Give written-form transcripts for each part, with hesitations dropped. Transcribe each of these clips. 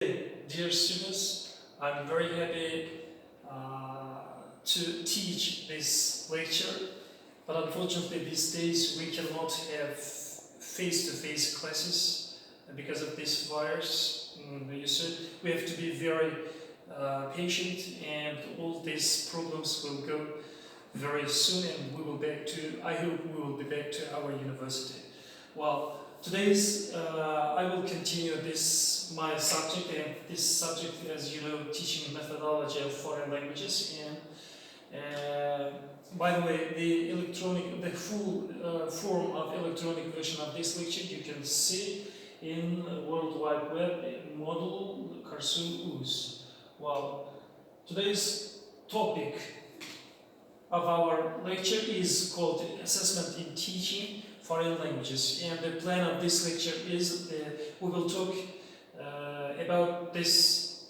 Dear students, I'm very happy to teach this lecture, but unfortunately these days we cannot have face-to-face classes because of this virus. You said we have to be very patient, and all these problems will go very soon, and I hope we will be back to our university. Well, today's I will continue my subject, and this subject, as you know, teaching methodology of foreign languages. And by the way, the full form of electronic version of this lecture you can see in World Wide Web module Karsu. Well, today's topic of our lecture is called Assessment in Teaching Foreign Languages, and the plan of this lecture is we will talk about this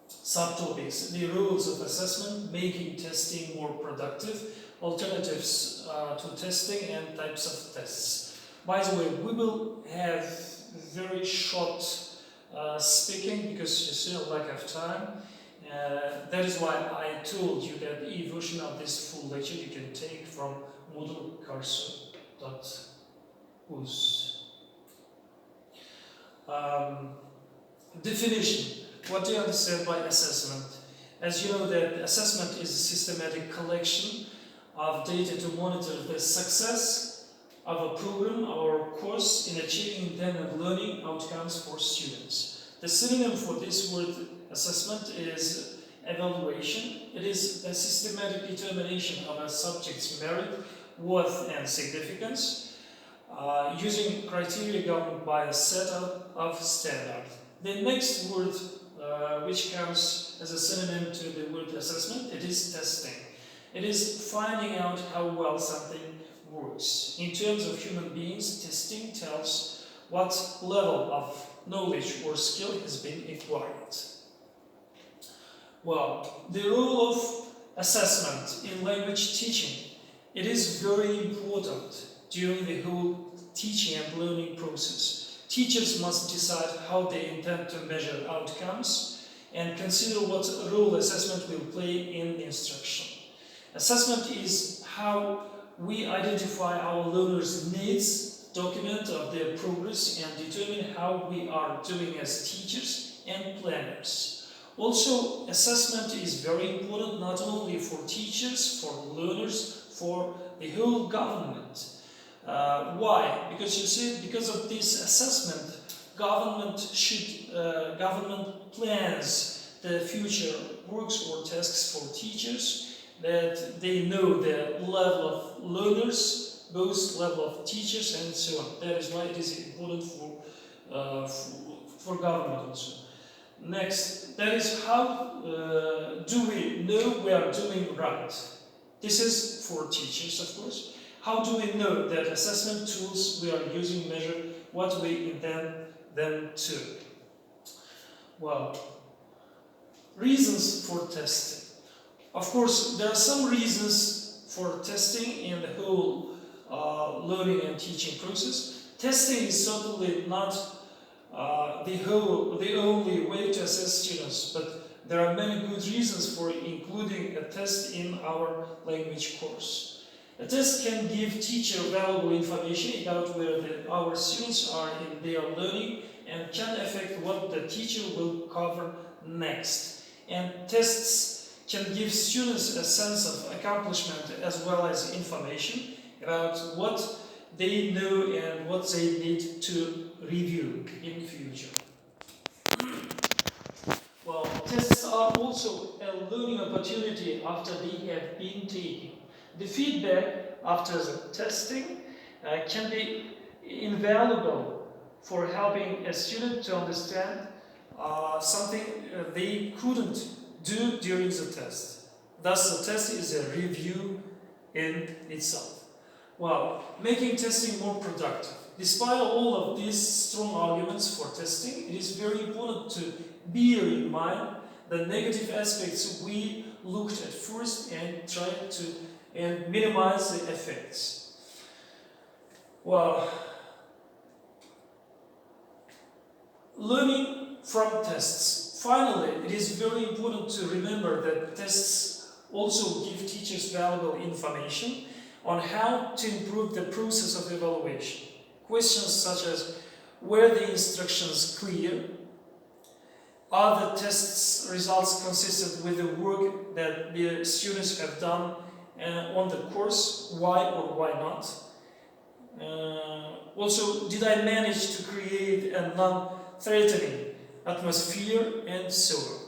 subtopics: the rules of assessment, making testing more productive, alternatives to testing, and types of tests. By the way, we will have very short speaking because you see a lack of time. That is why I told you that the e-version of this full lecture you can take from Moodle Karsu.uz. Definition. What do you understand by assessment? As you know, that assessment is a systematic collection of data to monitor the success of a program or course in achieving intended learning outcomes for students. The synonym for this word assessment is evaluation. It is a systematic determination of a subject's merit, worth, and significance using criteria governed by a set of standards. The next word which comes as a synonym to the word assessment, it is testing. It is finding out how well something works. In terms of human beings, testing tells what level of knowledge or skill has been acquired. Well, the role of assessment in language teaching, it is very important during the whole teaching and learning process. Teachers must decide how they intend to measure outcomes and consider what role assessment will play in instruction. Assessment is how we identify our learners' needs, document of their progress, and determine how we are doing as teachers and planners. Also, assessment is very important not only for teachers, for learners, for the whole government. Why? Because you see, because of this assessment, government plans the future works or tasks for teachers, that they know the level of learners, both level of teachers and so on. That is why it is important for government also. Next, that is how do we know we are doing right? This is for teachers, of course. How do we know that assessment tools we are using measure what we intend them to? Well, reasons for testing. Of course, there are some reasons for testing in the whole learning and teaching process. Testing is certainly not the only way to assess students, but there are many good reasons for including a test in our language course. A test can give teacher valuable information about where our students are in their learning and can affect what the teacher will cover next. And tests can give students a sense of accomplishment as well as information about what they know and what they need to review in future. Well, tests are also a learning opportunity after they have been taken. The feedback after the testing can be invaluable for helping a student to understand something they couldn't do during the test. Thus, the test is a review in itself. Well, making testing more productive. Despite all of these strong arguments for testing, it is very important to bear in mind the negative aspects we looked at first and tried to minimize the effects. Well, learning from tests. finally, it is very important to remember that tests also give teachers valuable information on how to improve the process of evaluation. Questions such as, were the instructions clear? Are the test's results consistent with the work that the students have done on the course? Why or why not? Also, did I manage to create a non-threatening atmosphere, and so on?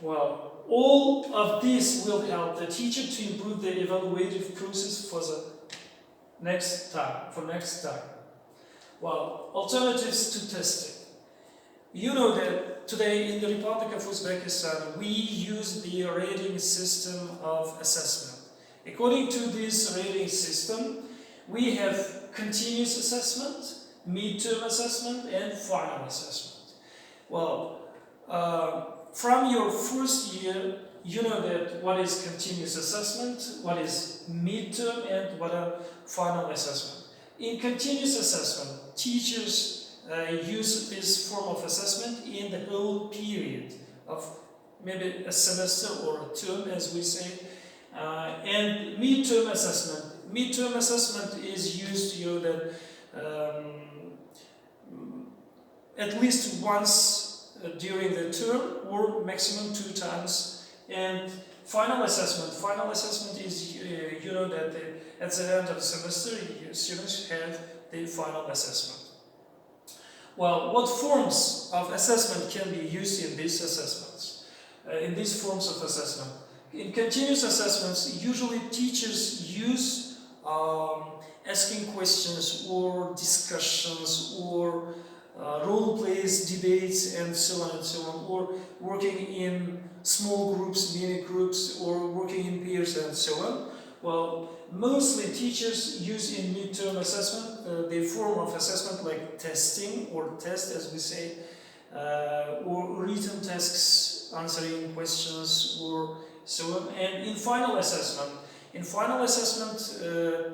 Well, all of this will help the teacher to improve the evaluative process for the next time. Well, alternatives to testing. You know that today in the Republic of Uzbekistan we use the rating system of assessment. According to this rating system, we have continuous assessment, midterm assessment, and final assessment. Well, from your first year, you know that what is continuous assessment, what is midterm, and what are final assessment. In continuous assessment, teachers use this form of assessment in the whole period of maybe a semester or a term, as we say. And midterm assessment. Midterm assessment is used, you know, that at least once during the term or maximum 2 times. And final assessment is, you know, that at the end of the semester, students have the final assessment. Well, what forms of assessment can be used in these assessments? In these forms of assessment? In continuous assessments, usually teachers use asking questions or discussions or role plays, debates, and so on, or working in small groups, mini groups, or working in pairs, and so on. Well, mostly teachers use in midterm assessment the form of assessment like testing or test, as we say, or written tasks, answering questions, or so on. And in final assessment,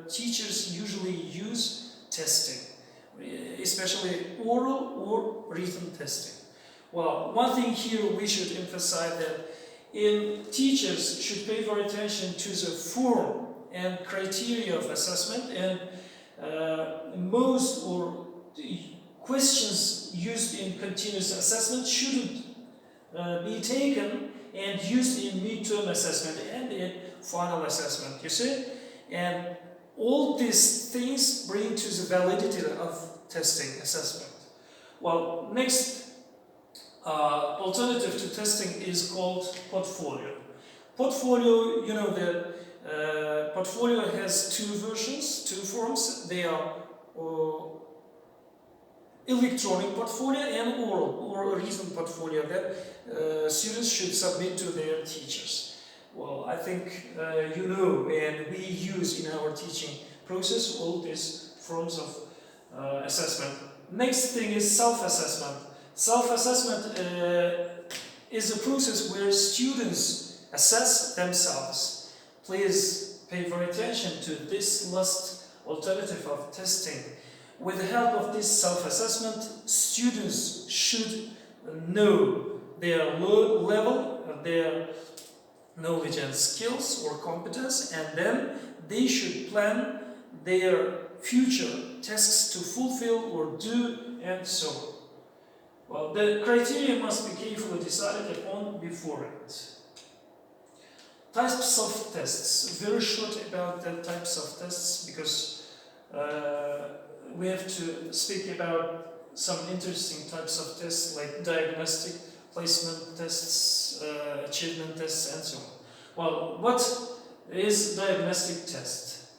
teachers usually use testing, especially oral or written testing. Well, one thing here we should emphasize that teachers should pay very attention to the form and criteria of assessment, and most or questions used in continuous assessment shouldn't be taken and used in midterm assessment and in final assessment, you see? And all these things bring to the validity of testing assessment. Well, next alternative to testing is called portfolio. Portfolio, you know that portfolio has 2 versions, 2 forms. They are electronic portfolio and oral or written portfolio that students should submit to their teachers. Well, I think you know, and we use in our teaching process all these forms of assessment. Next thing is self-assessment. Self-assessment is a process where students assess themselves. Please pay very attention to this last alternative of testing. With the help of this self-assessment, students should know their level, their knowledge and skills or competence, and then they should plan their future tasks to fulfill or do, and so on. Well, the criteria must be carefully decided upon beforehand. Types of tests. Very short about the types of tests, because we have to speak about some interesting types of tests like diagnostic, placement tests, achievement tests, and so on. Well, what is diagnostic test?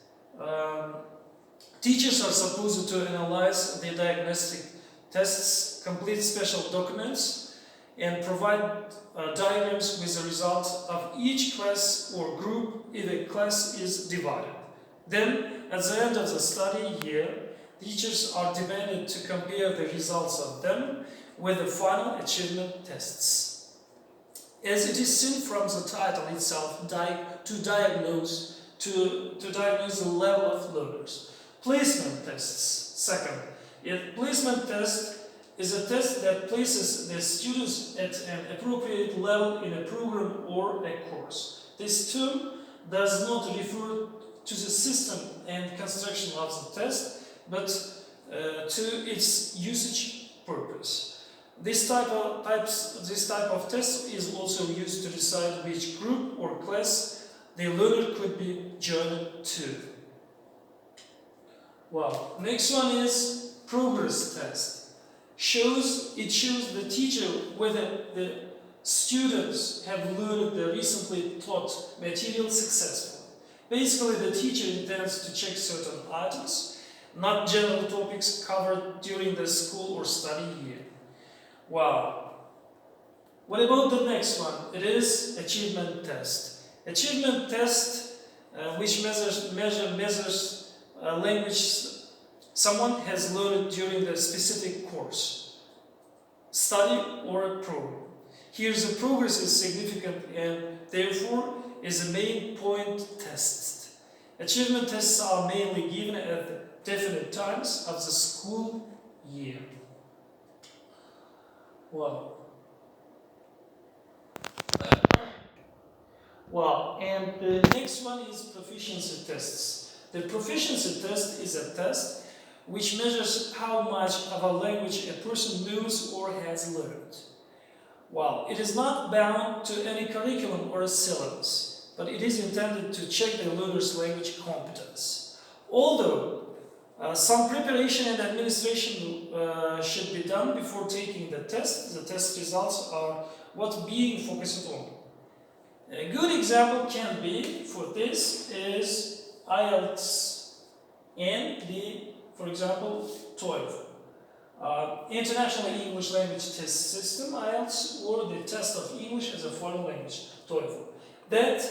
Teachers are supposed to analyze the diagnostic tests, complete special documents, and provide diagrams with the results of each class or group if a class is divided. Then, at the end of the study year, teachers are demanded to compare the results of them with the final achievement tests. As it is seen from the title itself, to diagnose the level of learners. Placement tests. Second, in placement test, is a test that places the students at an appropriate level in a program or a course. This term does not refer to the system and construction of the test, but to its usage purpose. This type of test is also used to decide which group or class the learner could be joined to. Well, next one is progress test. It shows the teacher whether the students have learned the recently taught material successfully. Basically, the teacher intends to check certain items, not general topics covered during the school or study year. Wow. What about the next one? It is achievement test. Achievement test, which measures language someone has learned during the specific course, study, or a program. Here the progress is significant and therefore is a main point test. Achievement tests are mainly given at definite times of the school year. Wow. Wow, and the next one is proficiency tests. The proficiency test is a test which measures how much of a language a person knows or has learned. Well, it is not bound to any curriculum or a syllabus, but it is intended to check the learner's language competence. Although some preparation and administration should be done before taking the test results are what being focused on. A good example can be for this is IELTS and for example, TOEFL. International English Language Test System, IELTS, or the test of English as a foreign language, TOEFL, that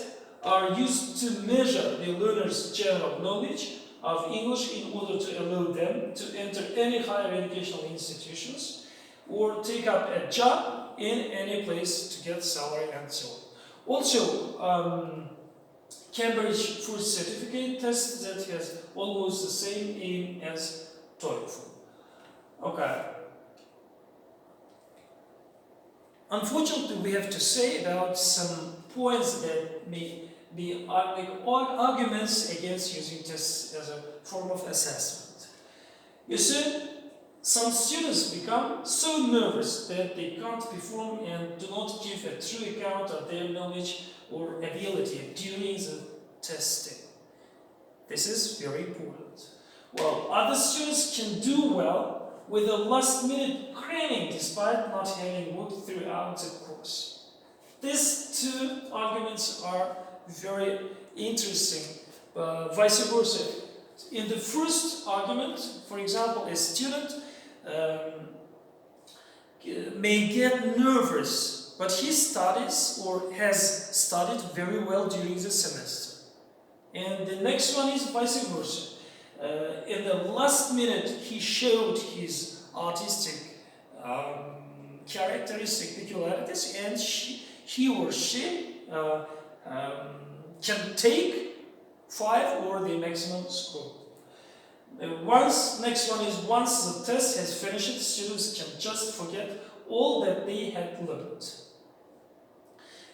are used to measure the learner's general knowledge of English in order to allow them to enter any higher educational institutions or take up a job in any place to get salary and so on. Also, Cambridge First Certificate test that has almost the same aim as TOEFL. Okay. Unfortunately, we have to say about some points that may be like arguments against using tests as a form of assessment. You see, some students become so nervous that they can't perform and do not give a true account of their knowledge or ability during the testing. This is very important. Well, other students can do well with a last-minute cramming despite not having worked throughout the course. These two arguments are very interesting, vice versa. In the first argument, for example, a student may get nervous, but he studies or has studied very well during the semester. And the next one is vice versa. In the last minute, he showed his artistic characteristic peculiarities, and he or she can take 5 or the maximum score. Next one is once the test has finished, students can just forget all that they had learned.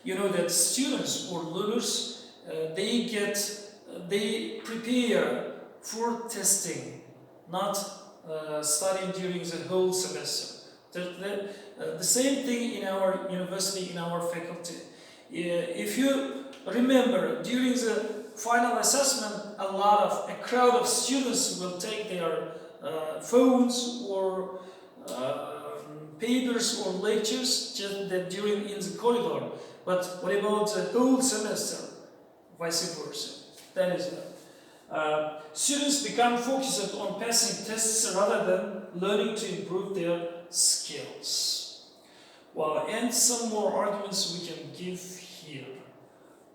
You know that students or learners, they prepare for testing, not studying during the whole semester. The same thing in our university, in our faculty. If you remember, during the final assessment, a crowd of students will take their phones or papers or lectures just during in the corridor. But what about the whole semester? Vice versa. That is it. Students become focused on passing tests rather than learning to improve their skills. Well, and some more arguments we can give here.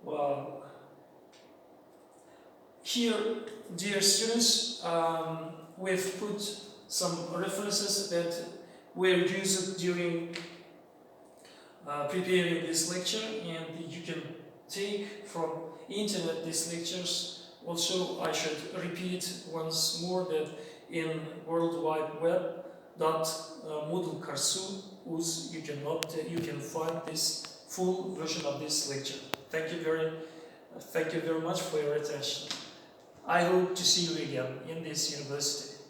Well, here, dear students, we've put some references that were used during preparing this lecture, and you can take from internet these lectures. Also, I should repeat once more that in World Wide Web uz you can find this full version of this lecture. Thank you very much for your attention. I hope to see you again in this university.